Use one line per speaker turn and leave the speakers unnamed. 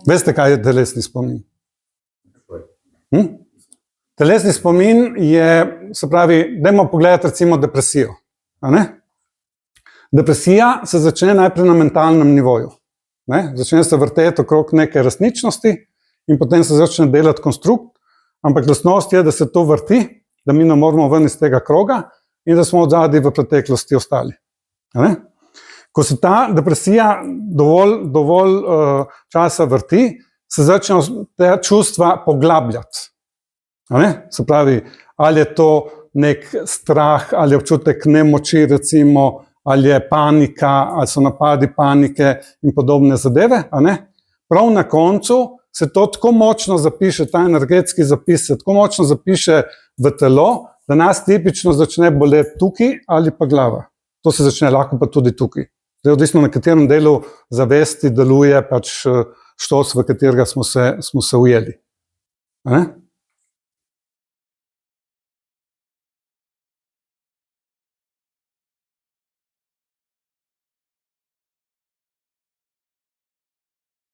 Veste, kaj je telesni spomin? Telesni spomin je, se pravi, dajmo pogledati recimo depresijo. A ne? Depresija se začne najprej na mentalnem nivoju. Ne? Začne se vrteti okrog neke resničnosti in potem se začne delati konstrukt, ampak lastnost je, da se to vrti, da mi ne moramo ven iz tega kroga in da smo odzadaj v preteklosti ostali. A ne? Ko se ta depresija dovolj časa vrti, se začnejo te čustva poglabljati. A ne? Se pravi, ali je to nek strah, ali je občutek nemoči, recimo, ali je panika, ali so napadi panike in podobne zadeve. A ne? Prav na koncu se to tako močno zapiše, ta energetski zapis se tako močno zapiše v telo, da nas tipično začne boleti tukaj ali pa glava. To se začne lahko pa tudi tukaj. Zdaj, odvisno na katerem delu zavesti deluje pač štos, v katerega smo se ujeli. A ne?